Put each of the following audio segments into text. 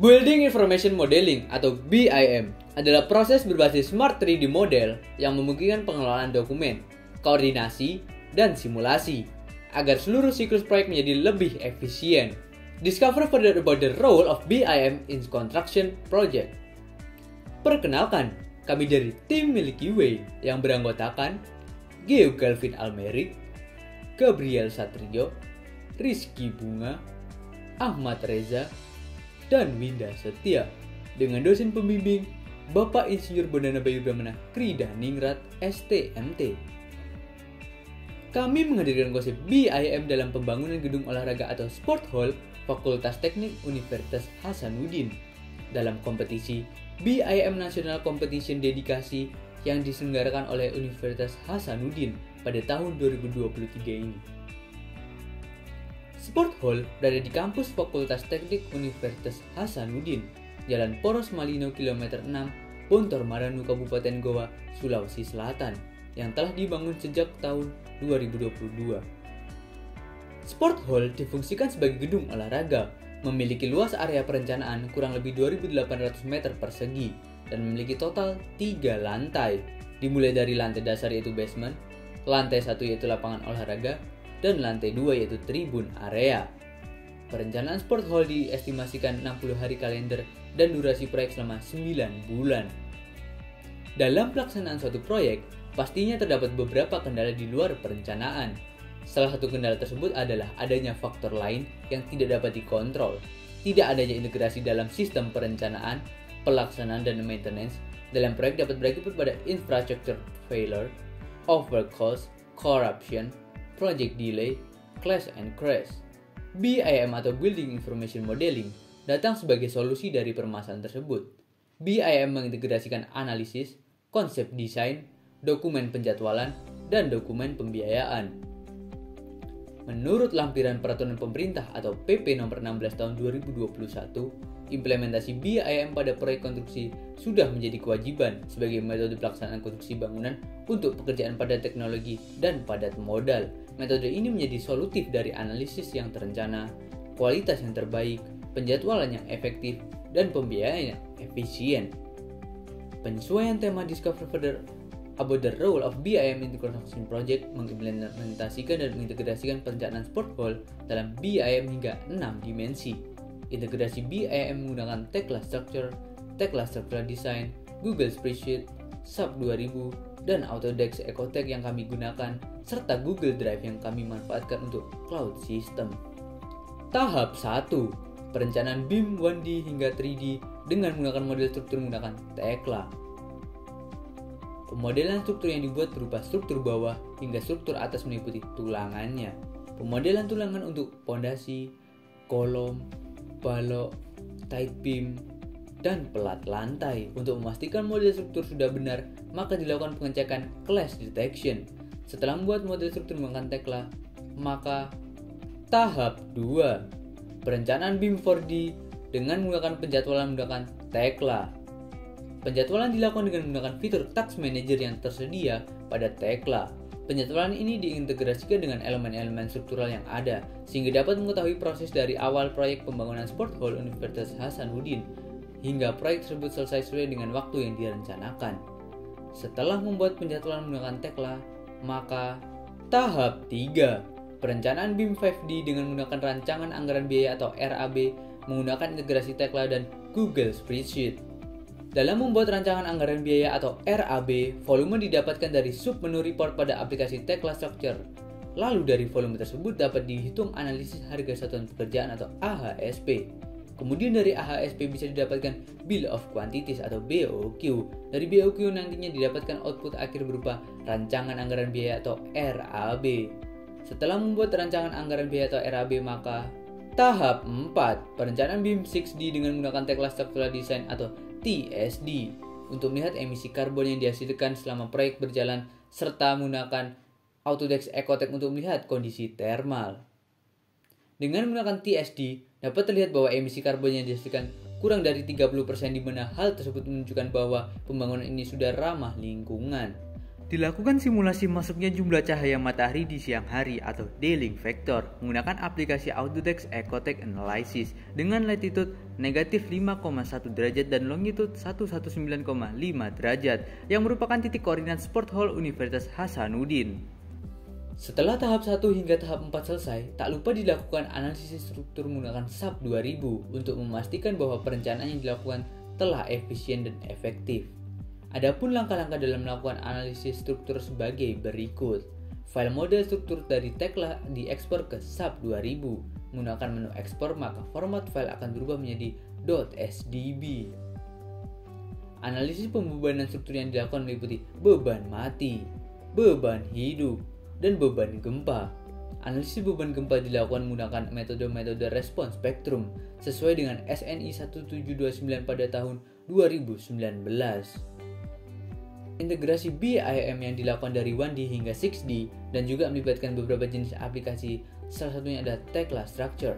Building Information Modeling atau BIM adalah proses berbasis Smart 3D Model yang memungkinkan pengelolaan dokumen, koordinasi, dan simulasi agar seluruh siklus proyek menjadi lebih efisien. Discover further about the role of BIM in construction project. Perkenalkan, kami dari tim Milky Way yang beranggotakan Geo Galvin Almeric, Gabriel Satrio, Rizky Bunga, Ahmad Reza, dan Winda Setia dengan dosen pembimbing Bapak Insinyur Bondana Bayu Brahmana Krida Ningrat STMT. Kami menghadirkan konsep BIM dalam pembangunan gedung olahraga atau sport hall Fakultas Teknik Universitas Hasanuddin dalam kompetisi BIM National Competition Dedikasi yang diselenggarakan oleh Universitas Hasanuddin pada tahun 2023 ini. Sport Hall berada di kampus Fakultas Teknik Universitas Hasanuddin, Jalan Poros Malino Kilometer 6, Bontor Maranu, Kabupaten Goa, Sulawesi Selatan, yang telah dibangun sejak tahun 2022. Sport Hall difungsikan sebagai gedung olahraga, memiliki luas area perencanaan kurang lebih 2.800 meter persegi, dan memiliki total 3 lantai, dimulai dari lantai dasar yaitu basement, lantai 1 yaitu lapangan olahraga, dan lantai 2 yaitu tribun area. Perencanaan Sport Hall diestimasikan 60 hari kalender dan durasi proyek selama 9 bulan. Dalam pelaksanaan suatu proyek, pastinya terdapat beberapa kendala di luar perencanaan. Salah satu kendala tersebut adalah adanya faktor lain yang tidak dapat dikontrol. Tidak adanya integrasi dalam sistem perencanaan, pelaksanaan, dan maintenance dalam proyek dapat berakibat pada infrastructure failure, overcost, corruption, project delay, clash and crash. BIM atau Building Information Modeling datang sebagai solusi dari permasalahan tersebut. BIM mengintegrasikan analisis, konsep desain, dokumen penjadwalan, dan dokumen pembiayaan. Menurut lampiran Peraturan Pemerintah atau PP Nomor 16 Tahun 2021, implementasi BIM pada proyek konstruksi sudah menjadi kewajiban sebagai metode pelaksanaan konstruksi bangunan untuk pekerjaan padat teknologi dan padat modal. Metode ini menjadi solutif dari analisis yang terencana, kualitas yang terbaik, penjadwalan yang efektif, dan pembiayaan yang efisien. Penyesuaian tema Discover Further about the role of BIM in the construction project mengimplementasikan dan mengintegrasikan perencanaan sport hall dalam BIM hingga 6 dimensi. Integrasi BIM menggunakan Tekla Structure, Tekla Structural Design, Google Spreadsheet, SAP 2000, dan Autodesk Ecotech yang kami gunakan, serta Google Drive yang kami manfaatkan untuk cloud system. Tahap 1. Perencanaan BIM 1D hingga 3D dengan menggunakan model struktur menggunakan Tekla. Pemodelan struktur yang dibuat berupa struktur bawah hingga struktur atas meliputi tulangannya. Pemodelan tulangan untuk pondasi, kolom, balok, tight beam, dan pelat lantai. Untuk memastikan model struktur sudah benar, maka dilakukan pengecekan clash detection. Setelah membuat model struktur menggunakan Tekla, maka tahap 2. Perencanaan BIM 4D dengan menggunakan penjadwalan menggunakan Tekla. Penjadwalan dilakukan dengan menggunakan fitur Task Manager yang tersedia pada Tekla. Penjadwalan ini diintegrasikan dengan elemen-elemen struktural yang ada, sehingga dapat mengetahui proses dari awal proyek pembangunan Sport Hall Universitas Hasanuddin hingga proyek tersebut selesai sesuai dengan waktu yang direncanakan. Setelah membuat penjadwalan menggunakan Tekla, maka tahap 3. Perencanaan BIM 5D dengan menggunakan rancangan anggaran biaya atau RAB menggunakan integrasi Tekla dan Google Spreadsheet. Dalam membuat rancangan anggaran biaya atau RAB, volume didapatkan dari submenu report pada aplikasi Tekla Structure. Lalu dari volume tersebut dapat dihitung analisis harga satuan pekerjaan atau AHSP. Kemudian dari AHSP bisa didapatkan Bill of Quantities atau BOQ. Dari BOQ nantinya didapatkan output akhir berupa rancangan anggaran biaya atau RAB. Setelah membuat rancangan anggaran biaya atau RAB, maka tahap 4. Perencanaan BIM 6D dengan menggunakan Tekla Structural Design atau TSD untuk melihat emisi karbon yang dihasilkan selama proyek berjalan serta menggunakan Autodesk Ecotech untuk melihat kondisi termal. Dengan menggunakan TSD, dapat terlihat bahwa emisi karbon yang dihasilkan kurang dari 30% di mana hal tersebut menunjukkan bahwa pembangunan ini sudah ramah lingkungan. Dilakukan simulasi masuknya jumlah cahaya matahari di siang hari atau Day-Link Vector menggunakan aplikasi Autodesk Ecotech Analysis dengan latitude negatif 5,1 derajat dan longitude 119,5 derajat yang merupakan titik koordinat Sport Hall Universitas Hasanuddin. Setelah tahap 1 hingga tahap 4 selesai, tak lupa dilakukan analisis struktur menggunakan SAP 2000 untuk memastikan bahwa perencanaan yang dilakukan telah efisien dan efektif. Adapun langkah-langkah dalam melakukan analisis struktur sebagai berikut. File model struktur dari Tekla diekspor ke SAP 2000. Menggunakan menu ekspor, maka format file akan berubah menjadi .sdb. Analisis pembebanan struktur yang dilakukan meliputi beban mati, beban hidup, dan beban gempa. Analisis beban gempa dilakukan menggunakan metode respons spektrum sesuai dengan SNI 1729 pada tahun 2019. Integrasi BIM yang dilakukan dari 1D hingga 6D dan juga melibatkan beberapa jenis aplikasi, salah satunya ada Tekla Structure.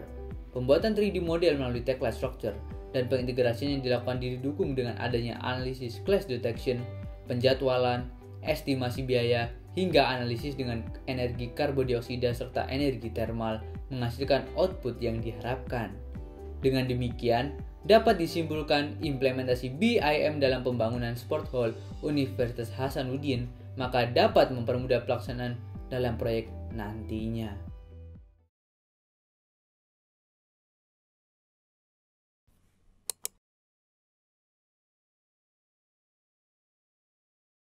Pembuatan 3D model melalui Tekla Structure dan pengintegrasian yang dilakukan didukung dengan adanya analisis clash detection, penjadwalan, estimasi biaya, hingga analisis dengan energi karbodioksida serta energi termal menghasilkan output yang diharapkan. Dengan demikian, dapat disimpulkan implementasi BIM dalam pembangunan Sport Hall Universitas Hasanuddin maka dapat mempermudah pelaksanaan dalam proyek nantinya.